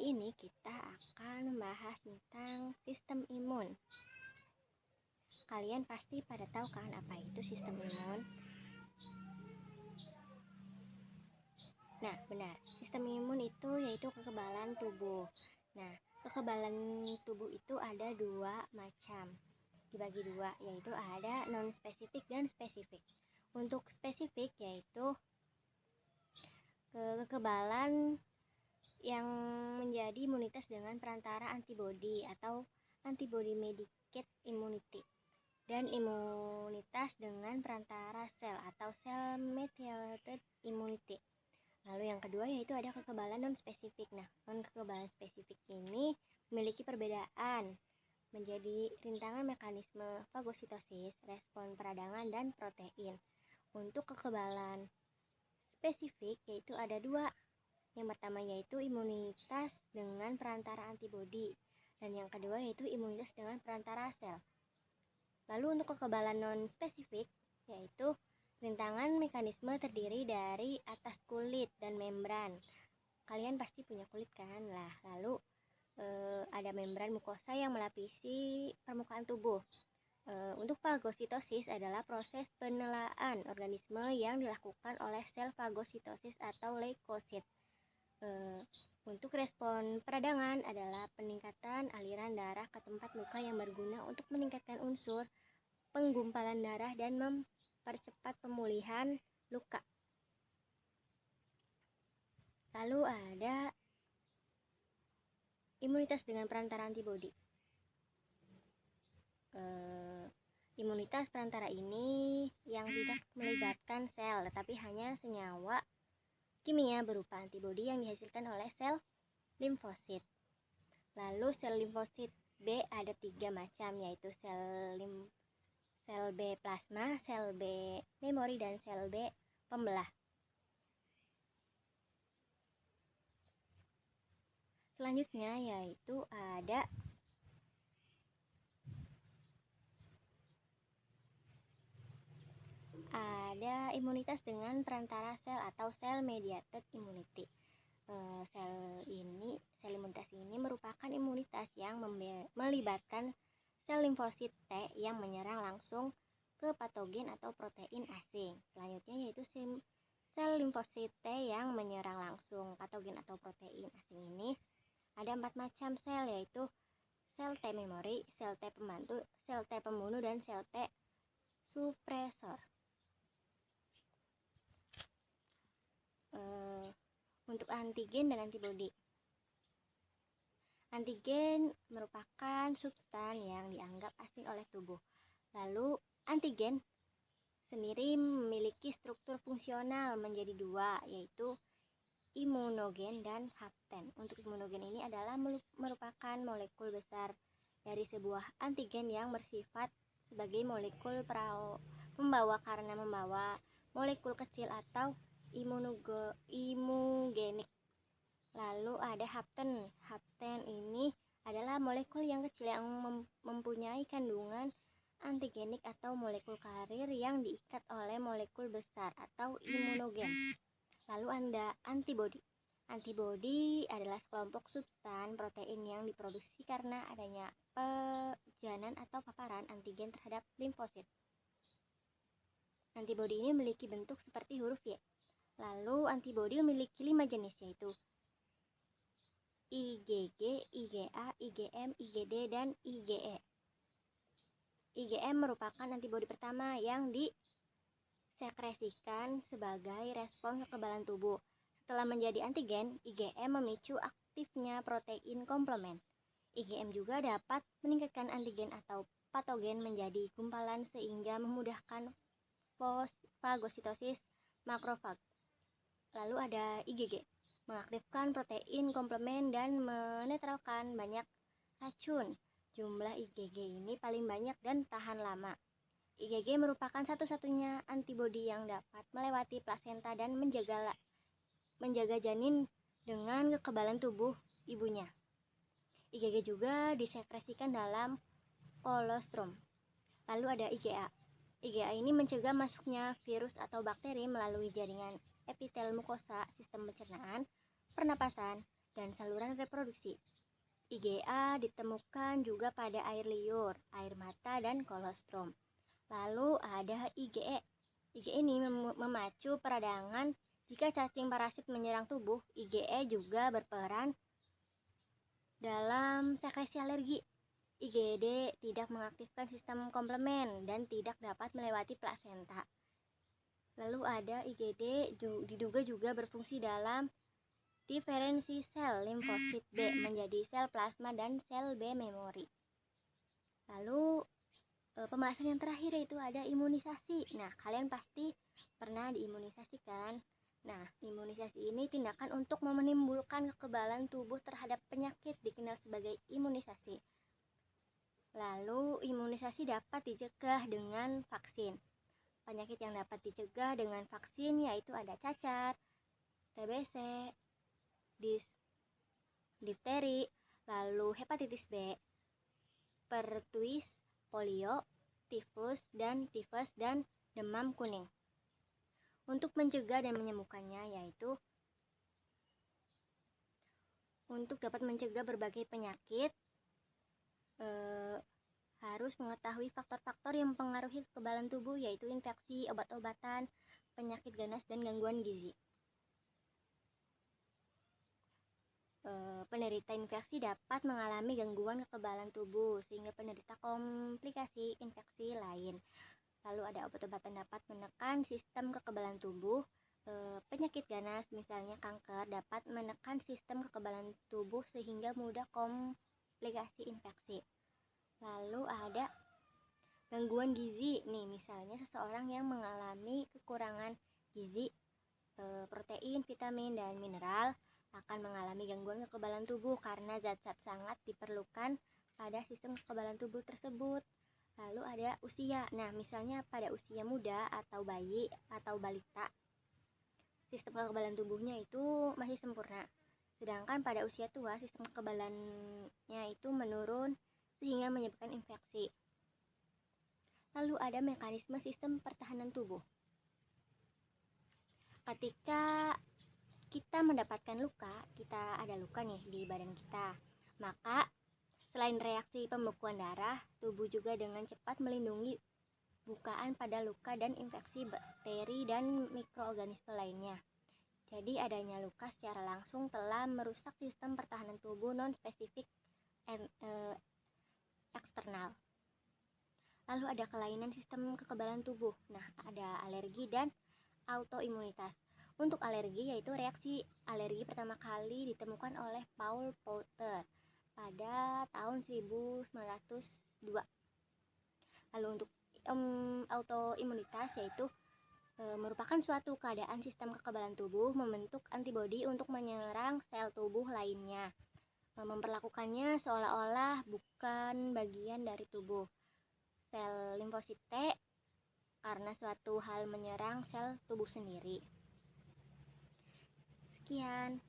Kali ini kita akan membahas tentang sistem imun. Kalian pasti pada tahu kan apa itu sistem imun? Nah, benar. Sistem imun itu yaitu kekebalan tubuh. Nah, kekebalan tubuh itu ada dua macam. Dibagi dua, yaitu ada non-spesifik dan spesifik. Untuk spesifik yaitu kekebalan yang menjadi imunitas dengan perantara antibodi atau antibody mediated immunity, dan imunitas dengan perantara sel atau cell mediated immunity. Lalu yang kedua yaitu ada kekebalan non spesifik. Nah, non kekebalan spesifik ini memiliki perbedaan menjadi rintangan mekanisme fagositosis, respon peradangan, dan protein. Untuk kekebalan spesifik yaitu ada dua. Yang pertama yaitu imunitas dengan perantara antibodi, dan yang kedua yaitu imunitas dengan perantara sel. Lalu untuk kekebalan non-spesifik yaitu rintangan mekanisme terdiri dari atas kulit dan membran. Kalian pasti punya kulit kan? Lalu ada membran mukosa yang melapisi permukaan tubuh. Untuk fagositosis adalah proses penelaan organisme yang dilakukan oleh sel fagositosis atau leukosit. Untuk respon peradangan adalah peningkatan aliran darah ke tempat luka yang berguna untuk meningkatkan unsur penggumpalan darah dan mempercepat pemulihan luka. Lalu ada imunitas dengan perantara antibodi. Imunitas perantara ini yang tidak melibatkan sel, tetapi hanya senyawa kimia berupa antibodi yang dihasilkan oleh sel limfosit. Lalu sel limfosit B ada 3 macam, yaitu sel B plasma, sel B memori, dan sel B pembelah. Selanjutnya yaitu ada imunitas dengan perantara sel atau sel mediated immunity. Sel imunitas ini merupakan imunitas yang melibatkan sel limfosit T yang menyerang langsung ke patogen atau protein asing. Selanjutnya yaitu sel limfosit T yang menyerang langsung patogen atau protein asing ini ada 4 macam sel, yaitu sel T memori, sel T pembantu, sel T pembunuh, dan sel T supresor. Untuk antigen dan antibodi. Antigen merupakan substan yang dianggap asing oleh tubuh. Lalu antigen sendiri memiliki struktur fungsional menjadi dua, yaitu imunogen dan hapten. Untuk imunogen ini adalah merupakan molekul besar dari sebuah antigen yang bersifat sebagai molekul pembawa karena membawa molekul kecil atau imunogenik. Lalu ada hapten. Hapten ini adalah molekul yang kecil yang mempunyai kandungan antigenik atau molekul karir yang diikat oleh molekul besar atau imunogen. Lalu ada antibodi. Antibodi adalah sekelompok substan protein yang diproduksi karena adanya pejanan atau paparan antigen terhadap limfosit. Antibodi ini memiliki bentuk seperti huruf Y. Lalu antibodi memiliki 5 jenis, yaitu IgG, IgA, IgM, IgD, dan IgE. IgM merupakan antibodi pertama yang disekresikan sebagai respon kekebalan tubuh. Setelah menjadi antigen, IgM memicu aktifnya protein komplement. IgM juga dapat meningkatkan antigen atau patogen menjadi gumpalan sehingga memudahkan fagositosis makrofag. Lalu ada IgG, mengaktifkan protein komplement dan menetralkan banyak racun. Jumlah IgG ini paling banyak dan tahan lama. IgG merupakan satu-satunya antibodi yang dapat melewati plasenta dan menjaga janin dengan kekebalan tubuh ibunya. IgG juga disekresikan dalam kolostrum. Lalu ada IgA. IgA ini mencegah masuknya virus atau bakteri melalui jaringan epitel mukosa, sistem pencernaan, pernapasan, dan saluran reproduksi. IgA ditemukan juga pada air liur, air mata, dan kolostrum. Lalu ada IgE. IgE ini memacu peradangan. Jika cacing parasit menyerang tubuh, IgE juga berperan dalam sekresi alergi. IgD tidak mengaktifkan sistem komplement dan tidak dapat melewati plasenta. Lalu ada IgD diduga juga berfungsi dalam diferensi sel limfosit B menjadi sel plasma dan sel B memori. Lalu pembahasan yang terakhir yaitu ada imunisasi. Nah, kalian pasti pernah diimunisasi kan? Nah, imunisasi ini tindakan untuk menimbulkan kekebalan tubuh terhadap penyakit dikenal sebagai imunisasi. Lalu, imunisasi dapat dicegah dengan vaksin. Penyakit yang dapat dicegah dengan vaksin yaitu ada cacar, TBC, difteri, lalu hepatitis B, pertuis, polio, tifus dan demam kuning. Untuk mencegah dan menyembuhkannya yaitu untuk dapat mencegah berbagai penyakit harus mengetahui faktor-faktor yang mempengaruhi kekebalan tubuh yaitu infeksi, obat-obatan, penyakit ganas, dan gangguan gizi. Penderita infeksi dapat mengalami gangguan kekebalan tubuh sehingga penderita komplikasi infeksi lain. Lalu ada obat-obatan dapat menekan sistem kekebalan tubuh. Penyakit ganas misalnya kanker dapat menekan sistem kekebalan tubuh sehingga mudah komplikasi infeksi. Lalu ada gangguan gizi nih, misalnya seseorang yang mengalami kekurangan gizi, protein, vitamin, dan mineral akan mengalami gangguan kekebalan tubuh karena zat-zat sangat diperlukan pada sistem kekebalan tubuh tersebut. Lalu ada usia. Nah, misalnya pada usia muda atau bayi atau balita, sistem kekebalan tubuhnya itu masih sempurna. Sedangkan pada usia tua, sistem kekebalannya itu menurun sehingga menyebabkan infeksi. Lalu ada mekanisme sistem pertahanan tubuh. Ketika kita mendapatkan luka, kita ada luka nih di badan kita, maka selain reaksi pembekuan darah, tubuh juga dengan cepat melindungi bukaan pada luka dan infeksi bakteri dan mikroorganisme lainnya. Jadi adanya luka secara langsung telah merusak sistem pertahanan tubuh non-spesifik eksternal. Lalu ada kelainan sistem kekebalan tubuh. Nah, ada alergi dan autoimunitas. Untuk alergi yaitu reaksi alergi pertama kali ditemukan oleh Paul Potter pada tahun 1902. Lalu untuk autoimunitas yaitu merupakan suatu keadaan sistem kekebalan tubuh membentuk antibodi untuk menyerang sel tubuh lainnya, memperlakukannya seolah-olah bukan bagian dari tubuh. Sel limfosit T karena suatu hal menyerang sel tubuh sendiri. Sekian.